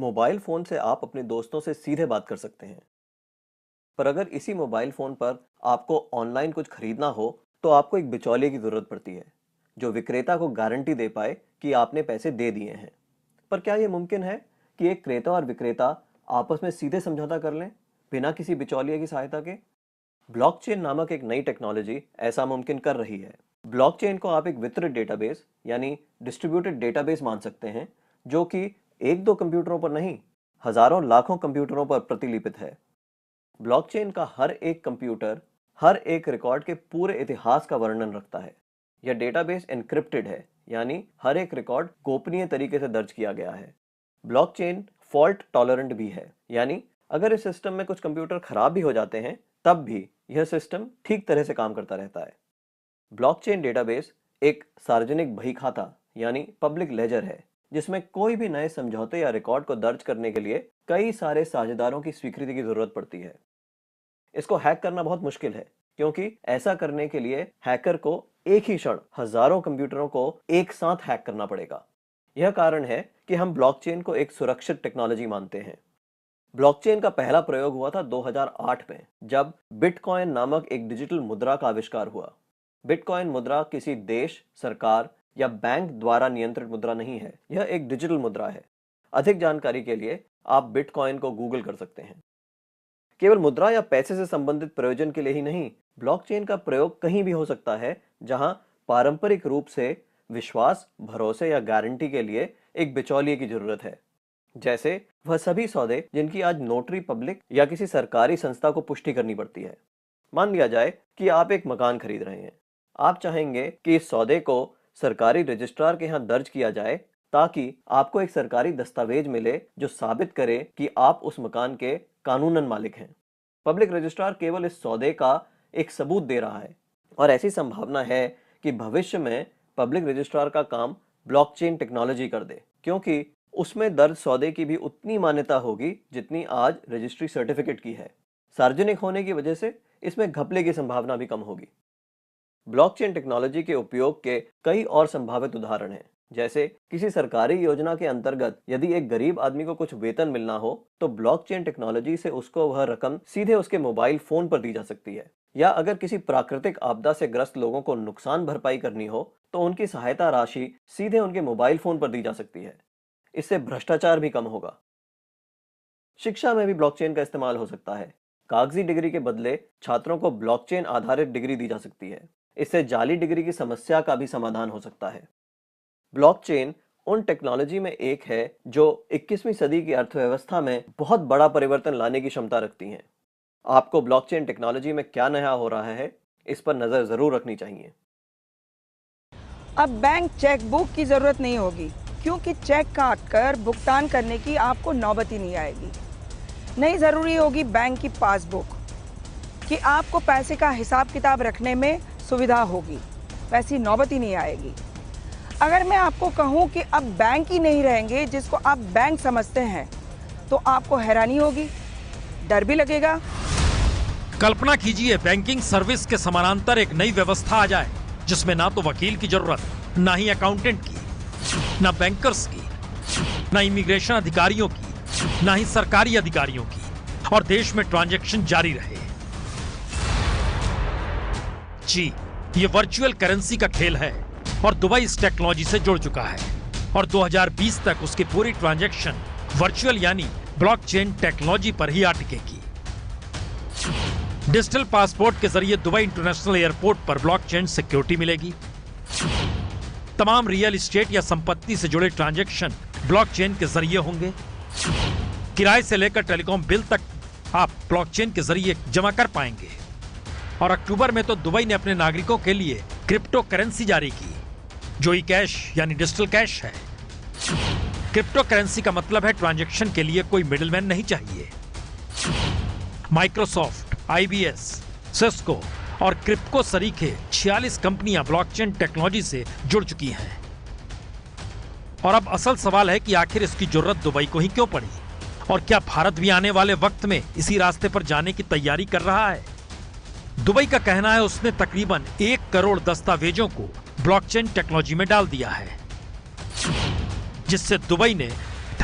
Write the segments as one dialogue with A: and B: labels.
A: Mobile phone से आप अपने दोस्तों से सीधे बात कर सकते हैं। पर अगर इसी मोबाइल फोन पर आपको ऑनलाइन कुछ खरीदना हो तो आपको एक बिचौलिए की जरूरत पड़ती है जो विक्रेता को गारंटी दे पाए कि आपने पैसे दे दिए हैं। पर क्या यह मुमकिन है कि एक क्रेता और विक्रेता आपस में सीधे समझौता कर लें बिना किसी बिचौलिए की सहायता के? ब्लॉकचेन नामक एक नई टेक्नोलॉजी ऐसा मुमकिन कर रही है। ब्लॉकचेन को आप एक वितरित डेटाबेस यानी डिस्ट्रीब्यूटेड डेटाबेस मान सकते हैं, जो कि एक दो कंप्यूटरों पर नहीं, हजारों लाखों कंप्यूटरों पर प्रतिलिपित है। ब्लॉकचेन का हर एक कंप्यूटर हर एक रिकॉर्ड के पूरे इतिहास का वर्णन रखता है। यह डेटाबेस एन्क्रिप्टेड है, यानी हर एक रिकॉर्ड गोपनीय तरीके से दर्ज किया गया है। ब्लॉकचेन फॉल्ट टॉलरेंट भी है, यानी अगर इस सिस्टम में कुछ कंप्यूटर खराब भी हो जाते हैं तब भी यह सिस्टम ठीक तरह से काम करता रहता है। ब्लॉकचेन डेटाबेस एक सार्वजनिक बही खाता यानी पब्लिक लेजर है, जिसमें कोई भी नए समझौते या रिकॉर्ड को दर्ज करने के लिए कई सारे साझेदारों की स्वीकृति की जरूरत पड़ती है। इसको हैक करना बहुत मुश्किल है, क्योंकि ऐसा करने के लिए हैकर को एक ही क्षण हजारों कंप्यूटरों को एक साथ हैक करना पड़ेगा। यह कारण है कि हम ब्लॉकचेन को एक सुरक्षित टेक्नोलॉजी मानते हैं। ब्लॉकचेन का पहला प्रयोग हुआ था 2008 में, जब बिटकॉइन नामक एक डिजिटल मुद्रा का आविष्कार हुआ। बिटकॉइन मुद्रा किसी देश, सरकार या बैंक द्वारा नियंत्रित मुद्रा नहीं है, यह एक डिजिटल मुद्रा है। अधिक जानकारी के लिए आप बिटकॉइन को गूगल कर सकते हैं। केवल मुद्रा या पैसे से संबंधित प्रयोजन के लिए ही नहीं, ब्लॉकचेन का प्रयोग कहीं भी हो सकता है जहां पारंपरिक रूप से विश्वास, भरोसे या गारंटी के लिए एक बिचौलिए की जरूरत है। जैसे वह सभी सौदे जिनकी आज नोटरी पब्लिक या किसी सरकारी संस्था को पुष्टि करनी पड़ती है। मान लिया जाए कि आप एक मकान खरीद रहे हैं। आप चाहेंगे कि इस सौदे को सरकारी रजिस्ट्रार के यहाँ दर्ज किया जाए, ताकि आपको एक सरकारी दस्तावेज मिले जो साबित करे कि आप उस मकान के कानूनन मालिक हैं। पब्लिक रजिस्ट्रार केवल इस सौदे का एक सबूत दे रहा है, और ऐसी संभावना है कि भविष्य में पब्लिक रजिस्ट्रार का काम ब्लॉकचेन टेक्नोलॉजी कर दे, क्योंकि उसमें दर्ज सौदे की भी उतनी मान्यता होगी जितनी आज रजिस्ट्री सर्टिफिकेट की है। सार्वजनिक होने की वजह से इसमें घपले की संभावना भी कम होगी। ब्लॉकचेन टेक्नोलॉजी के उपयोग के कई और संभावित उदाहरण हैं। जैसे किसी सरकारी योजना के अंतर्गत यदि एक गरीब आदमी को कुछ वेतन मिलना हो तो ब्लॉकचेन टेक्नोलॉजी से उसको वह रकम सीधे उसके मोबाइल फोन पर दी जा सकती है। या अगर किसी प्राकृतिक आपदा से ग्रस्त लोगों को नुकसान भरपाई करनी हो तो उनकी सहायता राशि सीधे उनके मोबाइल फोन पर दी जा सकती है। इससे भ्रष्टाचार भी कम होगा। शिक्षा में भी ब्लॉकचेन का इस्तेमाल हो सकता है। कागजी डिग्री के बदले छात्रों को ब्लॉकचेन आधारित डिग्री दी जा सकती है। इससे जाली डिग्री की समस्या का भी समाधान हो सकता है। ब्लॉकचेन उन टेक्नोलॉजी में एक है जो 21वीं सदी की अर्थव्यवस्था में बहुत बड़ा परिवर्तन लाने की क्षमता रखती हैं। आपको ब्लॉकचेन टेक्नोलॉजी में क्या नया हो रहा है, इस पर नजर जरूर रखनी चाहिए।
B: अब बैंक चेकबुक की जरूरत नहीं होगी, क्योंकि चेक काट कर भुगतान करने की आपको नौबत ही नहीं आएगी। नहीं जरूरी होगी बैंक की पासबुक कि आपको पैसे का हिसाब किताब रखने में सुविधा होगी, वैसी नौबत ही नहीं आएगी। अगर मैं आपको कहूं कि अब बैंक ही नहीं रहेंगे जिसको आप बैंक समझते हैं, तो आपको हैरानी होगी, डर भी लगेगा।
C: कल्पना कीजिए बैंकिंग सर्विस के समानांतर एक नई व्यवस्था आ जाए, जिसमें ना तो वकील की जरूरत, ना ही अकाउंटेंट की, ना बैंकर्स की, ना इमिग्रेशन अधिकारियों की, ना ही सरकारी अधिकारियों की, और देश में ट्रांजैक्शन जारी रहे। जी, ये वर्चुअल करेंसी का खेल है और दुबई इस टेक्नोलॉजी से जुड़ चुका है, और 2020 तक उसकी पूरी ट्रांजैक्शन वर्चुअल यानी ब्लॉकचेन टेक्नोलॉजी पर ही अटकेगी। डिजिटल पासपोर्ट के जरिए दुबई इंटरनेशनल एयरपोर्ट पर ब्लॉकचेन सिक्योरिटी मिलेगी। तमाम रियल एस्टेट या संपत्ति से जुड़े ट्रांजैक्शन ब्लॉकचेन के जरिए होंगे। किराए से लेकर टेलीकॉम बिल तक आप ब्लॉकचेन के जरिए जमा कर पाएंगे। और अक्टूबर में तो दुबई ने अपने नागरिकों के लिए क्रिप्टो करेंसी जारी की, जो ई कैश यानी डिजिटल कैश है। क्रिप्टो करेंसी का मतलब है ट्रांजैक्शन के लिए कोई मिडिलमैन नहीं चाहिए। माइक्रोसॉफ्ट, आईबीएस, सिस्को और क्रिप्टो सरीखे 46 कंपनियां ब्लॉकचेन टेक्नोलॉजी से जुड़ चुकी हैं। और अब असल सवाल है कि आखिर इसकी जरूरत दुबई को ही क्यों पड़ी, और क्या भारत भी आने वाले वक्त में इसी रास्ते पर जाने की तैयारी कर रहा है? दुबई का कहना है उसने तकरीबन 1 करोड़ दस्तावेजों को ब्लॉकचेन टेक्नोलॉजी में डाल दिया है, जिससे दुबई ने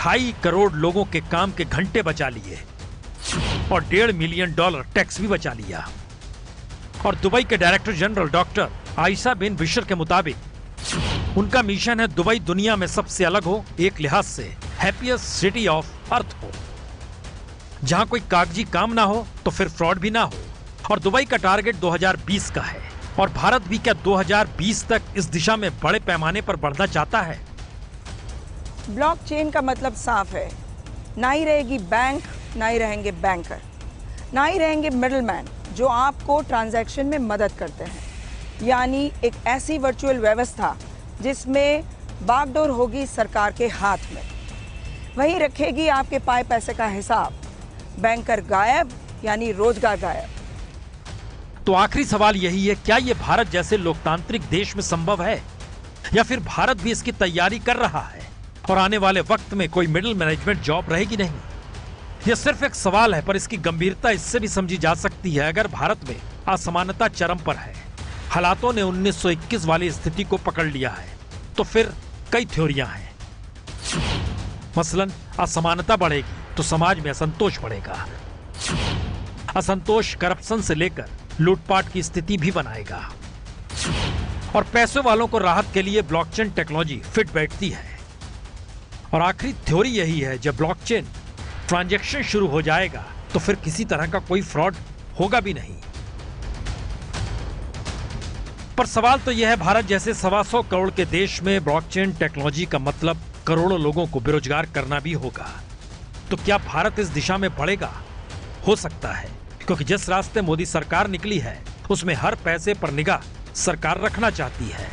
C: 2.5 करोड़ लोगों के काम के घंटे बचा लिए और $1.5 मिलियन टैक्स भी बचा लिया। और दुबई के डायरेक्टर जनरल डॉक्टर आयशा बिन बिशर के मुताबिक उनका मिशन है दुबई दुनिया में सबसे अलग हो, एक लिहाज से हैप्पीएस्ट सिटी ऑफ अर्थ हो, जहां कोई कागजी काम ना हो तो फिर फ्रॉड भी ना हो। और दुबई का टारगेट 2020 का है और भारत भी क्या 2020 तक इस दिशा में बड़े पैमाने पर बढ़ना चाहता है?
B: ब्लॉकचेन का मतलब साफ है, ना ही रहेगी बैंक, ना ही रहेंगे बैंकर, ना ही रहेंगे मिडलमैन जो आपको ट्रांजैक्शन में मदद करते हैं। यानी एक ऐसी वर्चुअल व्यवस्था जिसमें बागडोर होगी सरकार के हाथ में, वही रखेगी आपके पाए पैसे का हिसाब। बैंकर गायब यानी रोजगार गायब।
C: तो आखिरी सवाल यही है, क्या यह भारत जैसे लोकतांत्रिक देश में संभव है, या फिर भारत भी इसकी तैयारी कर रहा है और आने वाले वक्त में कोई मिडिल मैनेजमेंट जॉब रहेगी नहीं? यह सिर्फ एक सवाल है, पर इसकी गंभीरता इससे भी समझी जा सकती है। अगर भारत में असमानता चरम पर है, हालातों ने 1921 वाली स्थिति को पकड़ लिया है, तो फिर कई थ्योरियां हैं। मसलन असमानता बढ़ेगी तो समाज में असंतोष बढ़ेगा। असंतोष करप्शन से लेकर लूटपाट की स्थिति भी बनाएगा और पैसों वालों को राहत के लिए ब्लॉकचेन टेक्नोलॉजी फिट बैठती है। और आखिरी थ्योरी यही है, जब ब्लॉकचेन ट्रांजैक्शन शुरू हो जाएगा तो फिर किसी तरह का कोई फ्रॉड होगा भी नहीं। पर सवाल तो यह है, भारत जैसे 125 करोड़ के देश में ब्लॉकचेन टेक्नोलॉजी का मतलब करोड़ों लोगों को बेरोजगार करना भी होगा। तो क्या भारत इस दिशा में बढ़ेगा? हो सकता है, क्योंकि जिस रास्ते मोदी सरकार निकली है उसमें हर पैसे पर निगाह सरकार रखना चाहती है,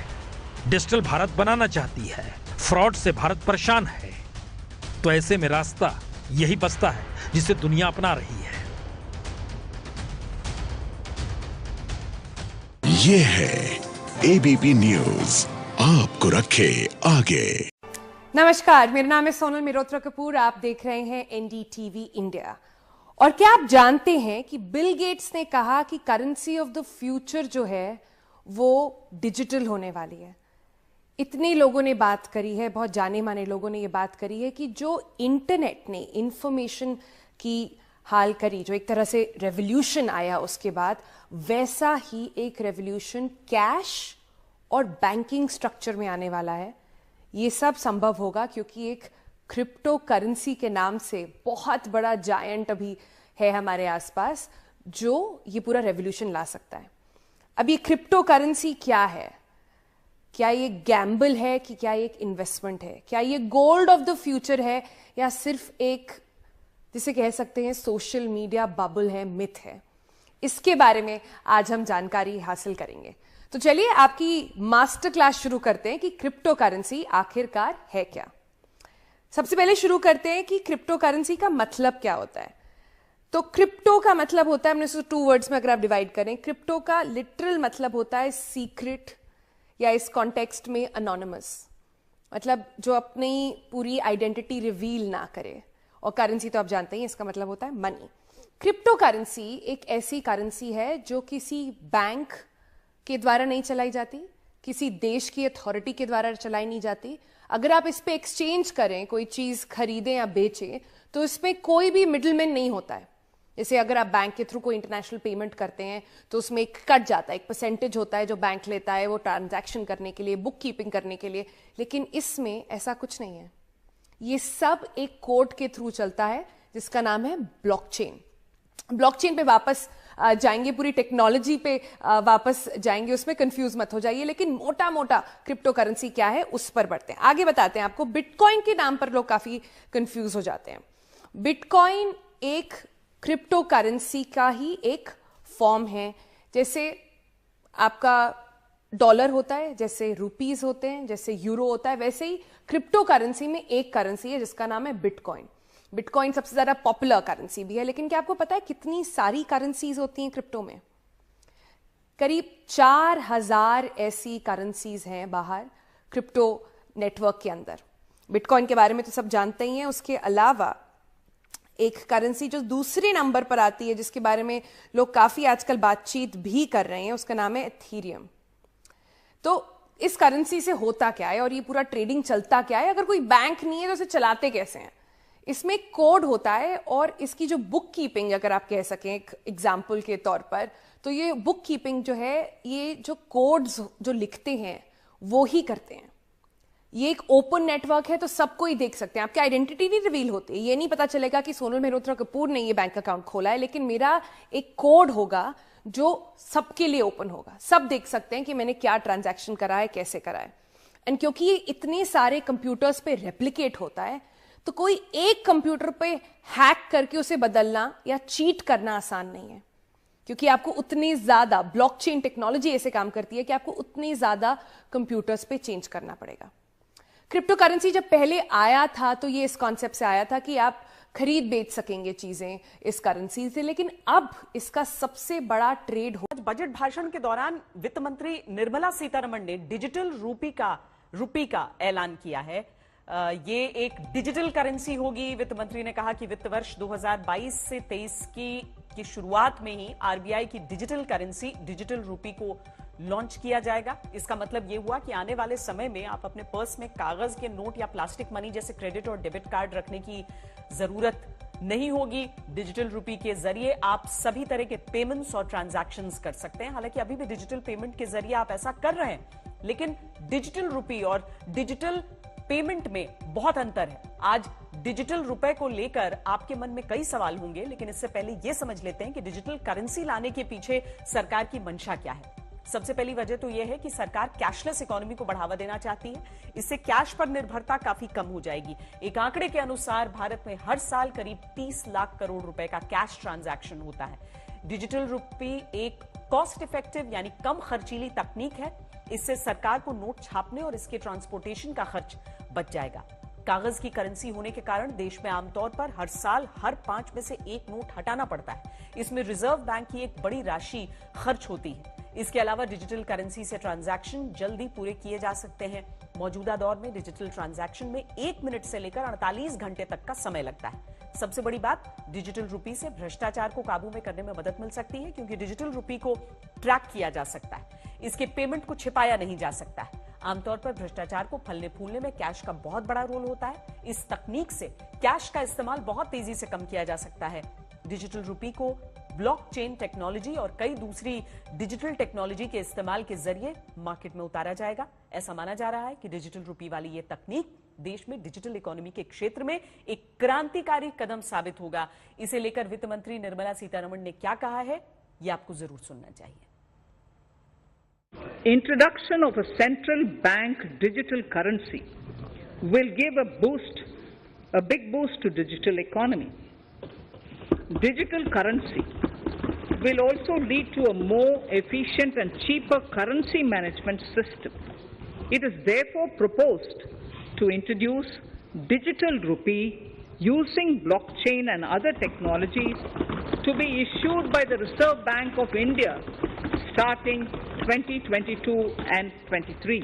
C: डिजिटल भारत बनाना चाहती है, फ्रॉड से भारत परेशान है। तो ऐसे में रास्ता यही बचता है जिसे दुनिया अपना रही है।
D: ये है एबीपी न्यूज, आपको रखे आगे।
E: नमस्कार, मेरा नाम है सोनल मिरोत्रा कपूर, आप देख रहे हैं एनडीटीवी इंडिया। और क्या आप जानते हैं कि बिल गेट्स ने कहा कि करेंसी ऑफ द फ्यूचर जो है वो डिजिटल होने वाली है। इतने लोगों ने बात करी है, बहुत जाने माने लोगों ने ये बात करी है कि जो इंटरनेट ने इंफॉर्मेशन की हाल करी, जो एक तरह से रेवोल्यूशन आया उसके बाद, वैसा ही एक रेवोल्यूशन कैश और बैंकिंग स्ट्रक्चर में आने वाला है। ये सब संभव होगा क्योंकि एक क्रिप्टो करेंसी के नाम से बहुत बड़ा जायंट अभी है हमारे आसपास जो ये पूरा रेवोल्यूशन ला सकता है। अब ये क्रिप्टो करेंसी क्या है? क्या ये गैम्बल है कि क्या ये एक इन्वेस्टमेंट है? क्या ये गोल्ड ऑफ द फ्यूचर है या सिर्फ एक, जिसे कह सकते हैं, सोशल मीडिया बबल है, मिथ है? इसके बारे में आज हम जानकारी हासिल करेंगे। तो चलिए आपकी मास्टर क्लास शुरू करते हैं कि क्रिप्टो करेंसी आखिरकार है क्या। सबसे पहले शुरू करते हैं कि क्रिप्टो करेंसी का मतलब क्या होता है। तो क्रिप्टो का मतलब होता है, हमने इसको 2 वर्ड्स में अगर आप डिवाइड करें, क्रिप्टो का लिटरल मतलब होता है सीक्रेट, या इस कॉन्टेक्स्ट में अनोनिमस, मतलब जो अपनी पूरी आइडेंटिटी रिवील ना करे। और करेंसी तो आप जानते हैं इसका मतलब होता है मनी। क्रिप्टो करेंसी एक ऐसी करेंसी है जो किसी बैंक के द्वारा नहीं चलाई जाती, किसी देश की अथॉरिटी के द्वारा चलाई नहीं जाती। अगर आप इस पे एक्सचेंज करें, कोई चीज खरीदें या बेचें, तो इसमें कोई भी मिडलमैन नहीं होता है। जैसे अगर आप बैंक के थ्रू कोई इंटरनेशनल पेमेंट करते हैं तो उसमें एक कट जाता है, एक परसेंटेज होता है जो बैंक लेता है वो ट्रांजैक्शन करने के लिए, बुक कीपिंग करने के लिए। लेकिन इसमें ऐसा कुछ नहीं है। ये सब एक कोड के थ्रू चलता है जिसका नाम है ब्लॉकचेन। ब्लॉकचेन पे वापस जाएंगे, पूरी टेक्नोलॉजी पे वापस जाएंगे, उसमें कंफ्यूज मत हो जाइए। लेकिन मोटा मोटा क्रिप्टो करेंसी क्या है उस पर बढ़ते हैं, आगे बताते हैं आपको। बिटकॉइन के नाम पर लोग काफी कंफ्यूज हो जाते हैं। बिटकॉइन एक क्रिप्टो करेंसी का ही एक फॉर्म है। जैसे आपका डॉलर होता है, जैसे रुपीज होते हैं, जैसे यूरो होता है, वैसे ही क्रिप्टो करेंसी में एक करेंसी है जिसका नाम है बिटकॉइन। बिटकॉइन सबसे ज्यादा पॉपुलर करेंसी भी है। लेकिन क्या आपको पता है कितनी सारी करेंसीज होती हैं क्रिप्टो में? करीब 4000 ऐसी करेंसीज हैं बाहर क्रिप्टो नेटवर्क के अंदर। बिटकॉइन के बारे में तो सब जानते ही हैं। उसके अलावा एक करेंसी जो दूसरे नंबर पर आती है, जिसके बारे में लोग काफी आजकल बातचीत भी कर रहे हैं, उसका नाम है एथीरियम। तो इस करेंसी से होता क्या है और ये पूरा ट्रेडिंग चलता क्या है? अगर कोई बैंक नहीं है तो इसे चलाते कैसे हैं? इसमें कोड होता है और इसकी जो बुक कीपिंग, अगर आप कह सकें एक एग्जाम्पल के तौर पर, तो ये बुक कीपिंग जो है, ये जो कोड्स जो लिखते हैं वो ही करते हैं। ये एक ओपन नेटवर्क है तो सबको ही देख सकते हैं, आपकी आइडेंटिटी नहीं रिवील होती, ये नहीं पता चलेगा कि सोनल मेहरोत्रा कपूर ने ये बैंक अकाउंट खोला है, लेकिन मेरा एक कोड होगा जो सबके लिए ओपन होगा, सब देख सकते हैं कि मैंने क्या ट्रांजैक्शन करा है, कैसे करा है। एंड क्योंकि ये इतने सारे कंप्यूटर्स पे रेप्लिकेट होता है तो कोई एक कंप्यूटर पे हैक करके उसे बदलना या चीट करना आसान नहीं है, क्योंकि आपको उतनी ज्यादा ब्लॉकचेन टेक्नोलॉजी ऐसे काम करती है कि आपको उतनी ज्यादा कंप्यूटर्स पे चेंज करना पड़ेगा। क्रिप्टो करेंसी जब पहले आया था तो ये इस कॉन्सेप्ट से आया था कि आप खरीद बेच सकेंगे चीजें इस करेंसी से, लेकिन अब इसका सबसे बड़ा ट्रेड हो।
F: बजट भाषण के दौरान वित्त मंत्री निर्मला सीतारमण ने डिजिटल रूपी का ऐलान किया है। ये एक डिजिटल करेंसी होगी। वित्त मंत्री ने कहा कि वित्त वर्ष 2022 से 23 की शुरुआत में ही आरबीआई की डिजिटल करेंसी डिजिटल रूपी को लॉन्च किया जाएगा। इसका मतलब यह हुआ कि आने वाले समय में आप अपने पर्स में कागज के नोट या प्लास्टिक मनी जैसे क्रेडिट और डेबिट कार्ड रखने की जरूरत नहीं होगी। डिजिटल रूपी के जरिए आप सभी तरह के पेमेंट्स और ट्रांजैक्शंस कर सकते हैं। हालांकि अभी भी डिजिटल पेमेंट के जरिए आप ऐसा कर रहे हैं, लेकिन डिजिटल रूपी और डिजिटल पेमेंट में बहुत अंतर है। आज डिजिटल रुपए को लेकर आपके मन में कई सवाल होंगे, लेकिन इससे पहले यह समझ लेते हैं कि डिजिटल करेंसी लाने के पीछे सरकार की मंशा क्या है। सबसे पहली वजह तो यह है कि सरकार कैशलेस इकोनॉमी को बढ़ावा देना चाहती है। इससे कैश पर निर्भरता काफी कम हो जाएगी। एक आंकड़े के अनुसार भारत में हर साल करीब 30 लाख करोड़ रुपए का कैश ट्रांजैक्शन होता है। डिजिटल रुपी एक कॉस्ट इफेक्टिव यानी कम खर्चीली तकनीक है। इससे सरकार को नोट छापने और इसके ट्रांसपोर्टेशन का खर्च बच जाएगा। कागज की करेंसी होने के कारण देश में आमतौर पर हर साल हर 5 में से एक नोट हटाना पड़ता है। इसमें रिजर्व बैंक की एक बड़ी राशि खर्च होती है। इसके अलावा डिजिटल करेंसी से ट्रांजैक्शन जल्दी पूरे किए जा सकते हैं। मौजूदा दौर में डिजिटल ट्रांजैक्शन में 1 मिनट से लेकर 48 घंटे तक का समय लगता है। सबसे बड़ी बात, डिजिटल रुपी से भ्रष्टाचार को काबू में करने में मदद मिल सकती है, क्योंकि डिजिटल रुपी को ट्रैक किया जा सकता है। इसके पेमेंट को छिपाया नहीं जा सकता है। आमतौर पर भ्रष्टाचार को फलने फूलने में कैश का बहुत बड़ा रोल होता है। इस तकनीक से कैश का इस्तेमाल बहुत तेजी से कम किया जा सकता है। डिजिटल रुपी को ब्लॉकचेन टेक्नोलॉजी और कई दूसरी डिजिटल टेक्नोलॉजी के इस्तेमाल के जरिए मार्केट में उतारा जाएगा। ऐसा माना जा रहा है कि डिजिटल रुपी वाली ये तकनीक देश में डिजिटल इकोनॉमी के क्षेत्र में एक क्रांतिकारी कदम साबित होगा। इसे लेकर वित्त मंत्री निर्मला सीतारमण ने क्या कहा है, ये आपको जरूर सुनना चाहिए।
G: Introduction of a central bank digital currency will give a big boost to digital economy. Digital currency will also lead to a more efficient and cheaper currency management system. It is therefore proposed to introduce digital rupee using blockchain and other technologies to be issued by the Reserve Bank of India starting 2022 and 23.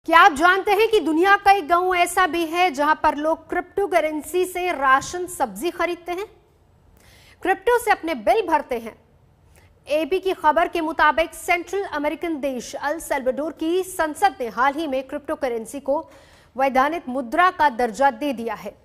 H: क्या आप जानते हैं कि दुनिया का एक गांव ऐसा भी है जहां पर लोग क्रिप्टो करेंसी से राशन सब्जी खरीदते हैं, क्रिप्टो से अपने बिल भरते हैं। एबी की खबर के मुताबिक सेंट्रल अमेरिकन देश अल सल्वाडोर की संसद ने हाल ही में क्रिप्टो करेंसी को वैधानिक मुद्रा का दर्जा दे दिया है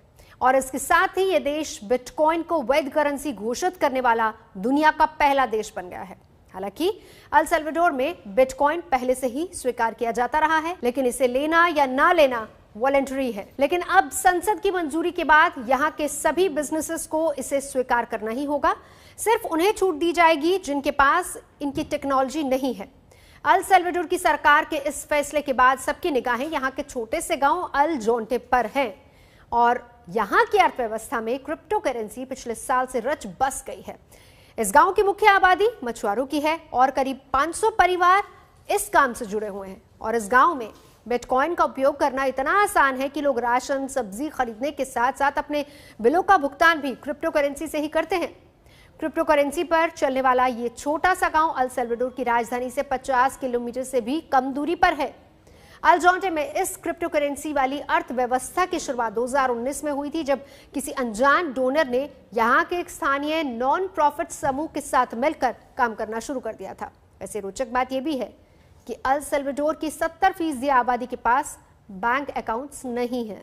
H: और इसके साथ ही यह देश बिटकॉइन को वैध करेंसी घोषित करने वाला दुनिया का पहला देश बन गया है। हालांकि अल सल्वाडोर में बिटकॉइन पहले से ही स्वीकार किया जाता रहा है, लेकिन इसे लेना या ना लेना वॉलंटरी है। लेकिन अब संसद की मंजूरी के बाद यहां के सभी बिजनेसेस को इसे स्वीकार करना ही होगा। सिर्फ उन्हें छूट दी जाएगी जिनके पास इनकी टेक्नोलॉजी नहीं है। अल सल्वाडोर की सरकार के इस फैसले के बाद सबकी निगाहें यहां के छोटे से गांव अल जोंटे पर हैं और यहां की अर्थव्यवस्था में क्रिप्टो करेंसी पिछले साल से रच बस गई है। इस गांव की मुख्य आबादी मछुआरों की है और करीब 500 परिवार इस काम से जुड़े हुए हैं और इस गांव में बिटकॉइन का उपयोग करना इतना आसान है कि लोग राशन सब्जी खरीदने के साथ साथ अपने बिलों का भुगतान भी क्रिप्टो करेंसी से ही करते हैं। क्रिप्टो करेंसी पर चलने वाला ये छोटा सा गांव अल सल्वाडोर की राजधानी से 50 किलोमीटर से भी कम दूरी पर है। अल जोंटे में इस क्रिप्टो करेंसी वाली अर्थव्यवस्था की शुरुआत 2019 में हुई थी, जब किसी अनजान डोनर ने यहां के एक स्थानीय नॉन प्रॉफिट समूह के साथ मिलकर काम करना शुरू कर दिया था। वैसे रोचक बात यह भी है कि अल सल्वाडोर की 70% आबादी के पास बैंक अकाउंट्स नहीं है।